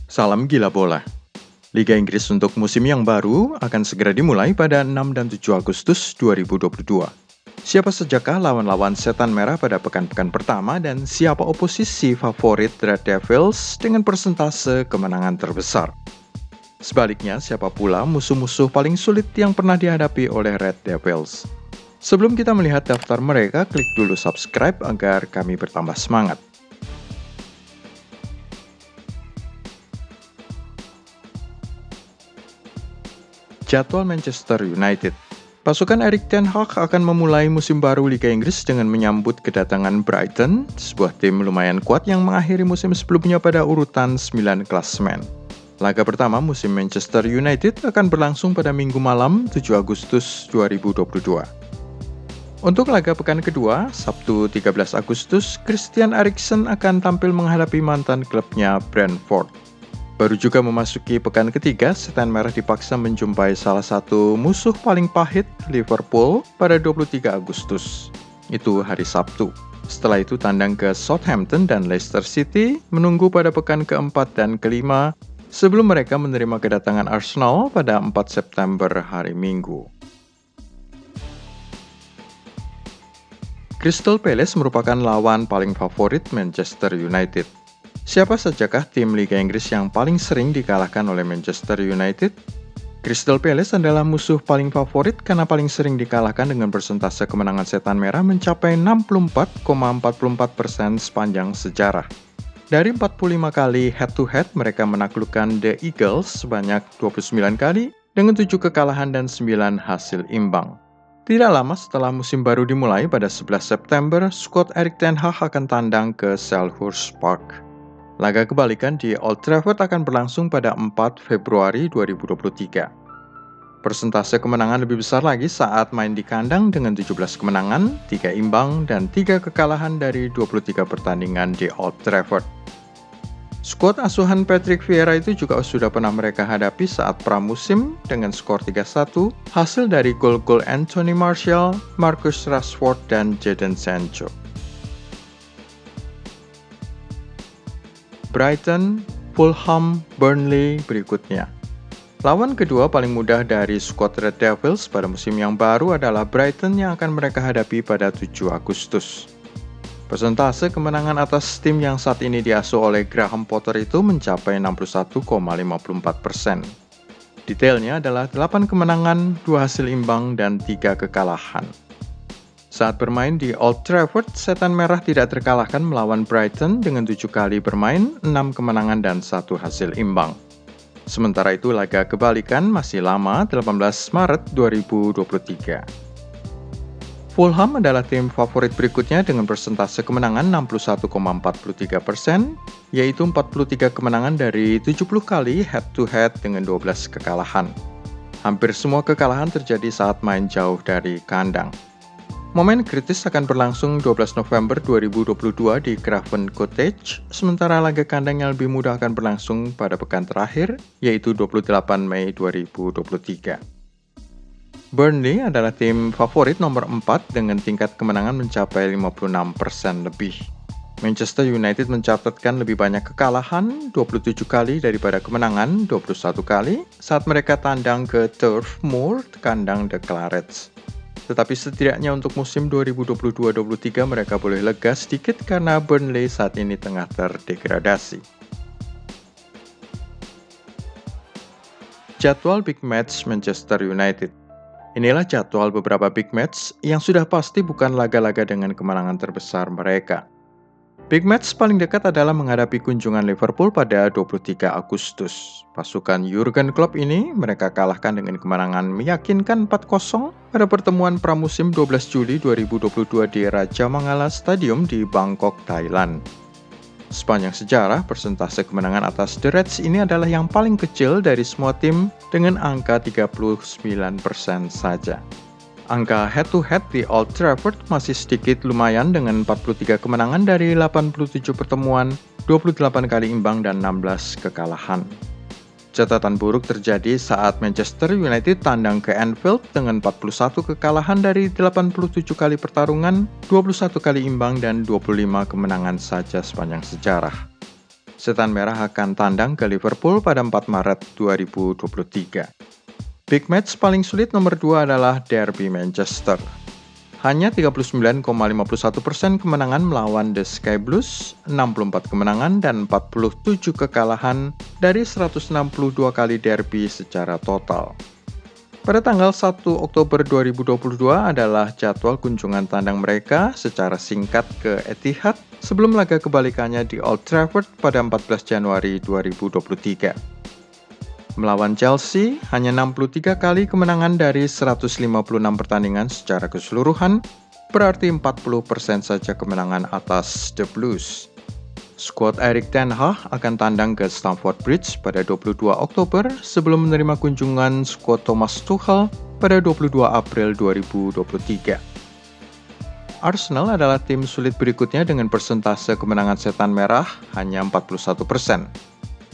Salam gila bola. Liga Inggris untuk musim yang baru akan segera dimulai pada 6 dan 7 Agustus 2022. Siapa sajakah lawan-lawan setan merah pada pekan-pekan pertama dan siapa oposisi favorit Red Devils dengan persentase kemenangan terbesar? Sebaliknya, siapa pula musuh-musuh paling sulit yang pernah dihadapi oleh Red Devils? Sebelum kita melihat daftar mereka, klik dulu subscribe agar kami bertambah semangat. Jadwal Manchester United. Pasukan Erik ten Hag akan memulai musim baru Liga Inggris dengan menyambut kedatangan Brighton, sebuah tim lumayan kuat yang mengakhiri musim sebelumnya pada urutan 9 klasemen. Laga pertama musim Manchester United akan berlangsung pada Minggu malam 7 Agustus 2022. Untuk laga pekan kedua, Sabtu 13 Agustus, Christian Eriksen akan tampil menghadapi mantan klubnya Brentford. Baru juga memasuki pekan ketiga, setan merah dipaksa menjumpai salah satu musuh paling pahit, Liverpool, pada 23 Agustus. Itu hari Sabtu. Setelah itu tandang ke Southampton dan Leicester City, menunggu pada pekan keempat dan kelima, sebelum mereka menerima kedatangan Arsenal pada 4 September hari Minggu. Crystal Palace merupakan lawan paling favorit Manchester United. Siapa sajakah tim Liga Inggris yang paling sering dikalahkan oleh Manchester United? Crystal Palace adalah musuh paling favorit karena paling sering dikalahkan dengan persentase kemenangan setan merah mencapai 64,44% sepanjang sejarah. Dari 45 kali head-to-head, mereka menaklukkan The Eagles sebanyak 29 kali dengan 7 kekalahan dan 9 hasil imbang. Tidak lama setelah musim baru dimulai pada 11 September, skuad Erik ten Hag akan tandang ke Selhurst Park. Laga kebalikan di Old Trafford akan berlangsung pada 4 Februari 2023. Persentase kemenangan lebih besar lagi saat main di kandang dengan 17 kemenangan, 3 imbang, dan 3 kekalahan dari 23 pertandingan di Old Trafford. Skuad asuhan Patrick Vieira itu juga sudah pernah mereka hadapi saat pramusim dengan skor 3-1, hasil dari gol-gol Anthony Martial, Marcus Rashford, dan Jadon Sancho. Brighton, Fulham, Burnley berikutnya. Lawan kedua paling mudah dari skuad Red Devils pada musim yang baru adalah Brighton yang akan mereka hadapi pada 7 Agustus. Persentase kemenangan atas tim yang saat ini diasuh oleh Graham Potter itu mencapai 61,54%. Detailnya adalah 8 kemenangan, 2 hasil imbang, dan 3 kekalahan. Saat bermain di Old Trafford, setan merah tidak terkalahkan melawan Brighton dengan 7 kali bermain, 6 kemenangan dan 1 hasil imbang. Sementara itu laga kebalikan masih lama, 18 Maret 2023. Fulham adalah tim favorit berikutnya dengan persentase kemenangan 61,43%, yaitu 43 kemenangan dari 70 kali head-to-head dengan 12 kekalahan. Hampir semua kekalahan terjadi saat main jauh dari kandang. Momen kritis akan berlangsung 12 November 2022 di Craven Cottage, sementara laga kandang yang lebih mudah akan berlangsung pada pekan terakhir, yaitu 28 Mei 2023. Burnley adalah tim favorit nomor 4 dengan tingkat kemenangan mencapai 56% lebih. Manchester United mencatatkan lebih banyak kekalahan, 27 kali daripada kemenangan, 21 kali, saat mereka tandang ke Turf Moor, kandang The Clarets. Tetapi setidaknya untuk musim 2022-23 mereka boleh lega sedikit karena Burnley saat ini tengah terdegradasi. Jadwal Big Match Manchester United. Inilah jadwal beberapa big match yang sudah pasti bukan laga-laga dengan kemenangan terbesar mereka. Big match paling dekat adalah menghadapi kunjungan Liverpool pada 23 Agustus. Pasukan Jurgen Klopp ini mereka kalahkan dengan kemenangan meyakinkan 4-0 pada pertemuan pramusim 12 Juli 2022 di Raja Mangala Stadium di Bangkok, Thailand. Sepanjang sejarah, persentase kemenangan atas The Reds ini adalah yang paling kecil dari semua tim dengan angka 39% saja. Angka head-to-head di Old Trafford masih sedikit lumayan dengan 43 kemenangan dari 87 pertemuan, 28 kali imbang dan 16 kekalahan. Catatan buruk terjadi saat Manchester United tandang ke Anfield dengan 41 kekalahan dari 87 kali pertarungan, 21 kali imbang dan 25 kemenangan saja sepanjang sejarah. Setan Merah akan tandang ke Liverpool pada 4 Maret 2023. Big match paling sulit nomor 2 adalah Derby Manchester. Hanya 39,51% kemenangan melawan The Sky Blues, 64 kemenangan dan 47 kekalahan dari 162 kali derby secara total. Pada tanggal 1 Oktober 2022 adalah jadwal kunjungan tandang mereka secara singkat ke Etihad sebelum laga kebalikannya di Old Trafford pada 14 Januari 2023. Melawan Chelsea, hanya 63 kali kemenangan dari 156 pertandingan secara keseluruhan, berarti 40% saja kemenangan atas The Blues. Skuad Erik ten Hag akan tandang ke Stamford Bridge pada 22 Oktober sebelum menerima kunjungan skuad Thomas Tuchel pada 22 April 2023. Arsenal adalah tim sulit berikutnya dengan persentase kemenangan Setan Merah hanya 41%.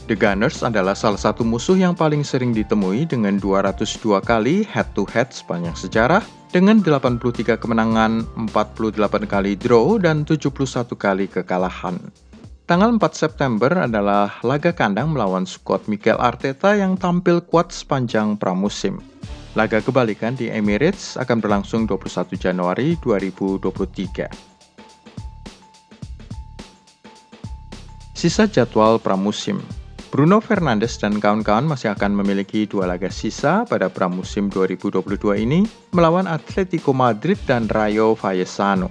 The Gunners adalah salah satu musuh yang paling sering ditemui dengan 202 kali head-to-head sepanjang sejarah dengan 83 kemenangan, 48 kali draw, dan 71 kali kekalahan. Tanggal 4 September adalah laga kandang melawan skuad Mikel Arteta yang tampil kuat sepanjang pramusim. Laga kebalikan di Emirates akan berlangsung 21 Januari 2023. Sisa jadwal pramusim. Bruno Fernandes dan kawan-kawan masih akan memiliki 2 laga sisa pada pramusim 2022 ini melawan Atletico Madrid dan Rayo Vallecano.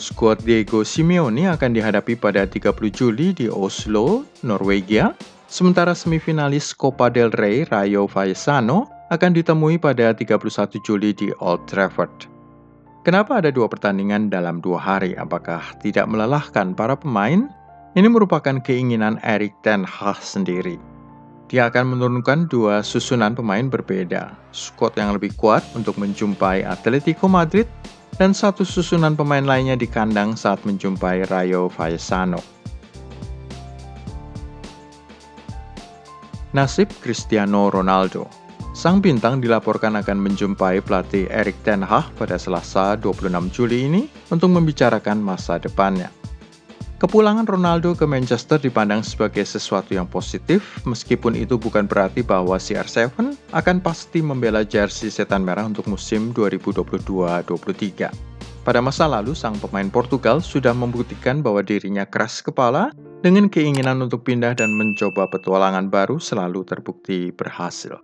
Skuad Diego Simeone akan dihadapi pada 30 Juli di Oslo, Norwegia, sementara semifinalis Copa del Rey Rayo Vallecano akan ditemui pada 31 Juli di Old Trafford. Kenapa ada 2 pertandingan dalam 2 hari? Apakah tidak melelahkan para pemain? Ini merupakan keinginan Erik ten Hag sendiri. Dia akan menurunkan 2 susunan pemain berbeda, skuad yang lebih kuat untuk menjumpai Atletico Madrid dan 1 susunan pemain lainnya di kandang saat menjumpai Rayo Vallecano. Nasib Cristiano Ronaldo. Sang bintang dilaporkan akan menjumpai pelatih Erik ten Hag pada Selasa 26 Juli ini untuk membicarakan masa depannya. Kepulangan Ronaldo ke Manchester dipandang sebagai sesuatu yang positif, meskipun itu bukan berarti bahwa CR7 akan pasti membela jersey Setan Merah untuk musim 2022-23. Pada masa lalu, sang pemain Portugal sudah membuktikan bahwa dirinya keras kepala dengan keinginan untuk pindah dan mencoba petualangan baru selalu terbukti berhasil.